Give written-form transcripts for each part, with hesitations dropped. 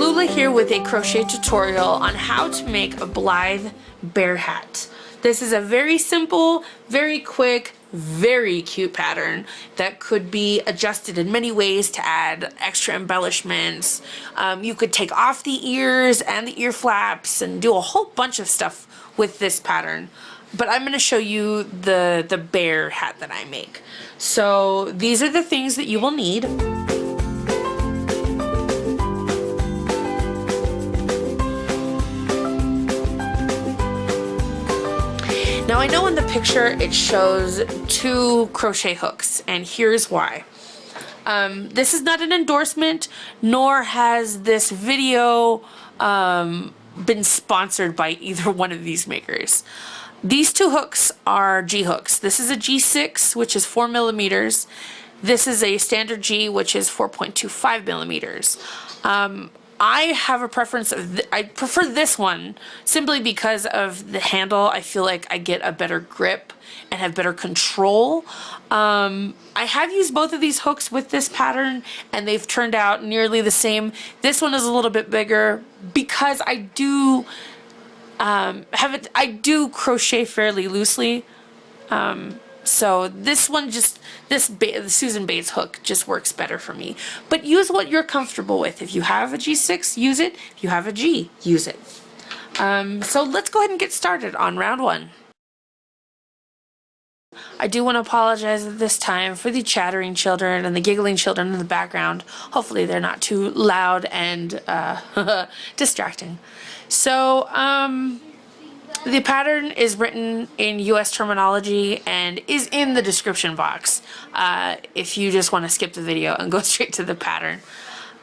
Lula here with a crochet tutorial on how to make a Blythe bear hat. This is a very simple, very quick, very cute pattern that could be adjusted in many ways to add extra embellishments. You could take off the ears and the ear flaps and do a whole bunch of stuff with this pattern. But I'm going to show you the bear hat that I make. So these are the things that you will need. Now I know in the picture it shows 2 crochet hooks, and here's why. This is not an endorsement, nor has this video been sponsored by either one of these makers. These 2 hooks are G hooks. This is a G6, which is 4 millimeters. This is a standard G, which is 4.25 millimeters. I have a preference of, I prefer this one simply because of the handle. I feel like I get a better grip and have better control. I have used both of these hooks with this pattern and they've turned out nearly the same. This one is a little bit bigger because I do I do crochet fairly loosely. So this one the Susan Bates hook just works better for me. But use what you're comfortable with. If you have a G6, use it. If you have a G, use it. So let's go ahead and get started on round 1. I do want to apologize at this time for the chattering children and the giggling children in the background. Hopefully they're not too loud and distracting. So, the pattern is written in US terminology and is in the description box if you just want to skip the video and go straight to the pattern.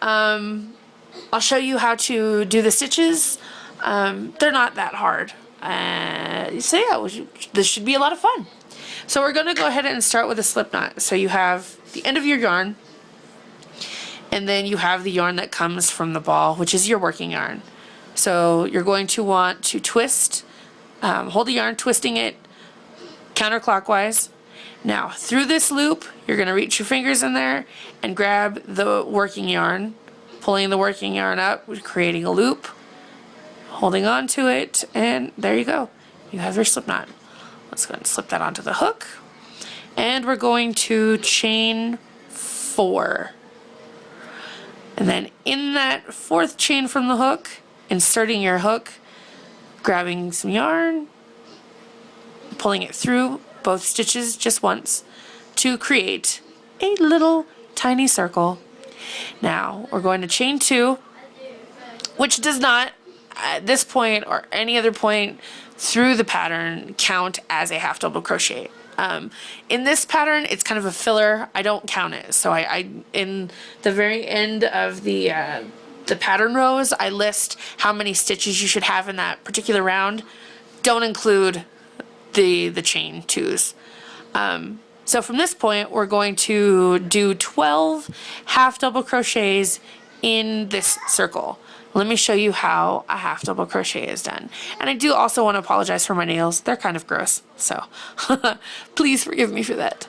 I'll show you how to do the stitches. They're not that hard. So yeah, this should be a lot of fun. So we're going to go ahead and start with a slip knot. So you have the end of your yarn, and then you have the yarn that comes from the ball, which is your working yarn. So you're going to want to twist, hold the yarn, twisting it counterclockwise. Now through this loop, you're going to reach your fingers in there and grab the working yarn, pulling the working yarn up, creating a loop, holding on to it, and there you go. You have your slip knot. Let's go ahead and slip that onto the hook. And we're going to chain 4. And then in that 4th chain from the hook, inserting your hook, grabbing some yarn, pulling it through both stitches just once to create a little tiny circle. Now we're going to chain 2, which does not at this point or any other point through the pattern count as a half double crochet. In this pattern it's kind of a filler. I don't count it. So I in the very end of the pattern rows, I list how many stitches you should have in that particular round. Don't include the chain 2s. So from this point, we're going to do 12 half double crochets in this circle. Let me show you how a half double crochet is done. And I do also want to apologize for my nails. They're kind of gross, so please forgive me for that.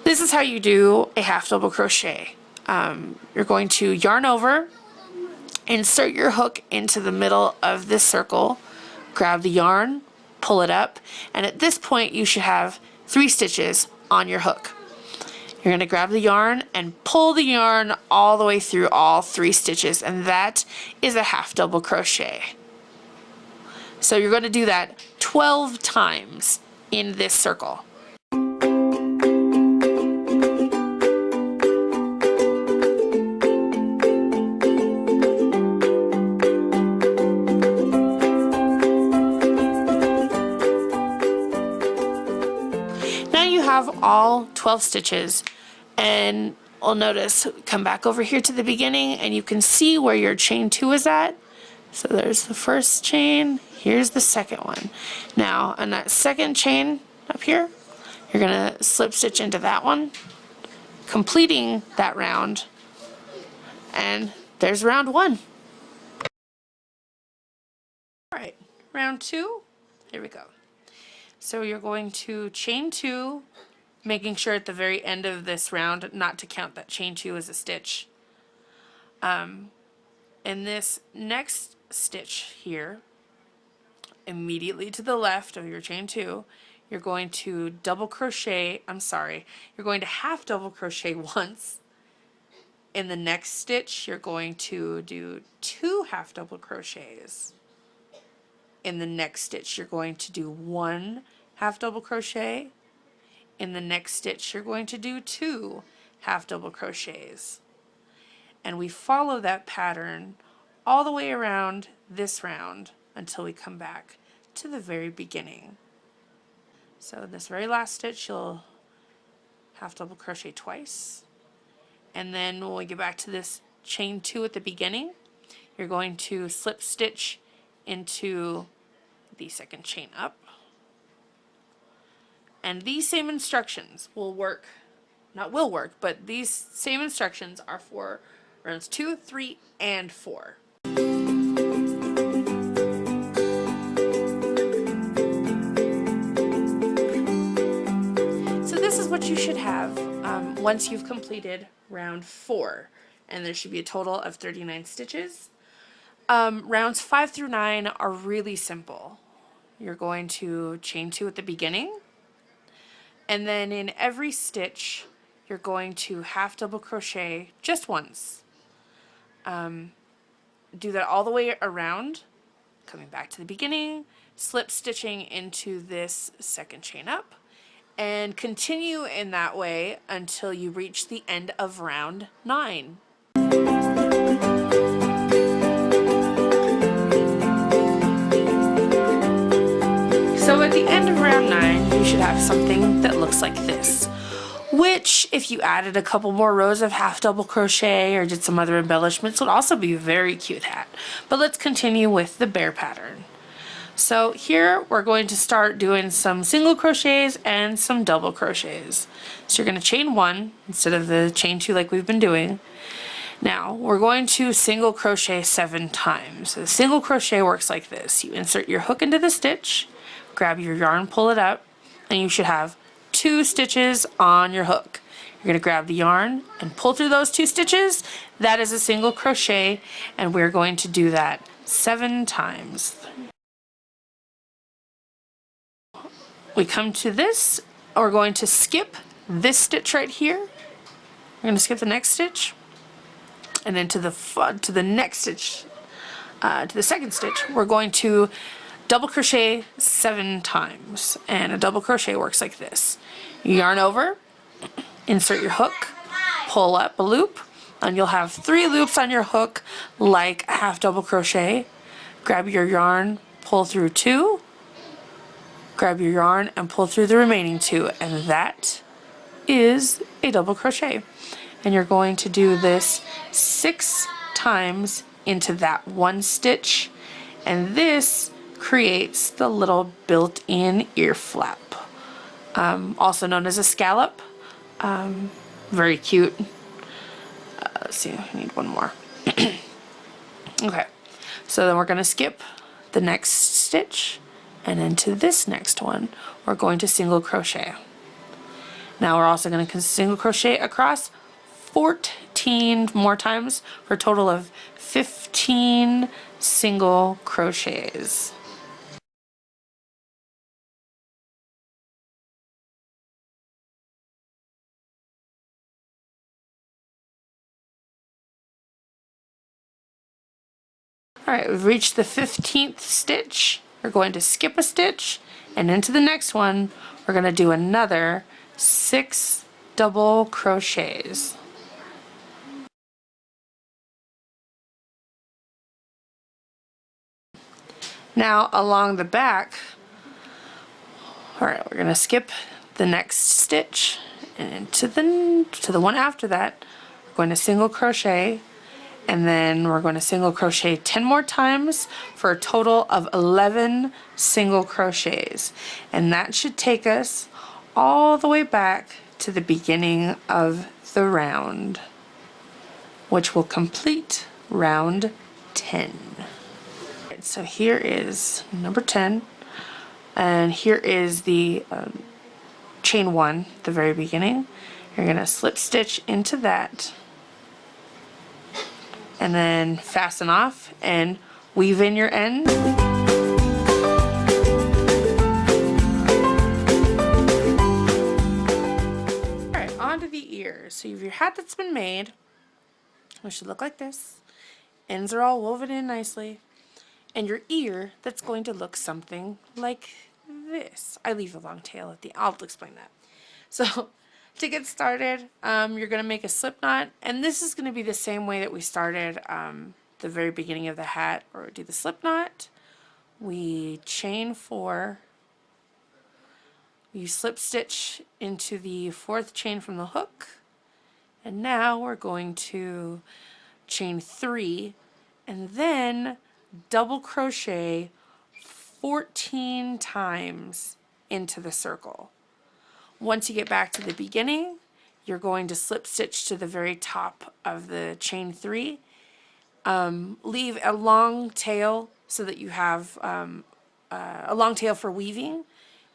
This is how you do a half double crochet. You're going to yarn over, insert your hook into the middle of this circle, grab the yarn, pull it up, and at this point you should have 3 stitches on your hook. You're going to grab the yarn and pull the yarn all the way through all 3 stitches, and that is a half double crochet. So you're going to do that 12 times in this circle. Have all 12 stitches, and you'll notice, come back over here to the beginning and you can see where your chain 2 is at. So there's the first chain, here's the second one. Now on that second chain up here, you're gonna slip stitch into that one, completing that round, and there's round 1. Alright, round 2, here we go. So you're going to chain 2, making sure at the very end of this round not to count that chain 2 as a stitch. And In this next stitch here, immediately to the left of your chain 2, you're going to double crochet, you're going to half double crochet once. In the next stitch, you're going to do 2 half double crochets. In the next stitch, you're going to do 1 half double crochet. In the next stitch, you're going to do 2 half double crochets. And we follow that pattern all the way around this round until we come back to the very beginning. So in this very last stitch, you'll half double crochet twice. And then when we get back to this chain 2 at the beginning, you're going to slip stitch into the second chain up. And these same instructions will work, but these same instructions are for rounds 2, 3, and 4. So this is what you should have once you've completed round 4, and there should be a total of 39 stitches. Rounds 5 through 9 are really simple. You're going to chain 2 at the beginning, and then in every stitch you're going to half double crochet just once. Do that all the way around, coming back to the beginning, slip stitching into this second chain up, and continue in that way until you reach the end of round 9. So at the end of round 9, you should have something that looks like this, which if you added a couple more rows of half double crochet or did some other embellishments would also be a very cute hat. But let's continue with the bear pattern. So here we're going to start doing some single crochets and some double crochets. So you're going to chain 1 instead of the chain 2 like we've been doing. Now we're going to single crochet 7 times. So the single crochet works like this. You insert your hook into the stitch, grab your yarn, pull it up, and you should have 2 stitches on your hook. You're going to grab the yarn and pull through those 2 stitches. That is a single crochet, and we're going to do that 7 times. We come to this, we're going to skip this stitch right here. We're going to skip the next stitch, and then to the next stitch, to the second stitch, we're going to double crochet 7 times, and a double crochet works like this. You yarn over, insert your hook, pull up a loop, and you'll have 3 loops on your hook like a half double crochet. Grab your yarn, pull through 2, grab your yarn and pull through the remaining 2, and that is a double crochet. And you're going to do this 6 times into that 1 stitch, and this creates the little built-in ear flap, also known as a scallop. Very cute. Let's see, I need one more. Okay, so then we're going to skip the next stitch, and into this next one we're going to single crochet. Now we're also going to single crochet across 14 more times for a total of 15 single crochets. Alright, we've reached the 15th stitch. We're going to skip a stitch, and into the next one we're going to do another 6 double crochets. Now along the back, alright, we're going to skip the next stitch, and to the one after that we're going to single crochet, and then we're going to single crochet 10 more times for a total of 11 single crochets, and that should take us all the way back to the beginning of the round, which will complete round 10. So here is number 10, and here is the chain 1, the very beginning. You're going to slip stitch into that, and then fasten off and weave in your end. Alright, on to the ears. So you have your hat that's been made, which should look like this. Ends are all woven in nicely. And your ear that's going to look something like this. I leave a long tail at the end. I'll explain that. So to get started, you're going to make a slip knot, and this is going to be the same way that we started the very beginning of the hat, or do the slip knot. We chain 4, you slip stitch into the 4th chain from the hook, and now we're going to chain 3 and then double crochet 14 times into the circle. Once you get back to the beginning, you're going to slip stitch to the very top of the chain 3. Leave a long tail so that you have a long tail for weaving,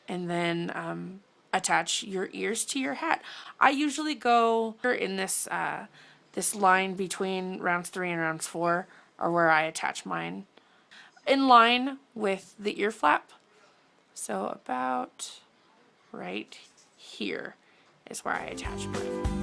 and then attach your ears to your hat. I usually go in this this line between rounds 3 and rounds 4, or where I attach mine, in line with the ear flap. So about right here is where I attach mine.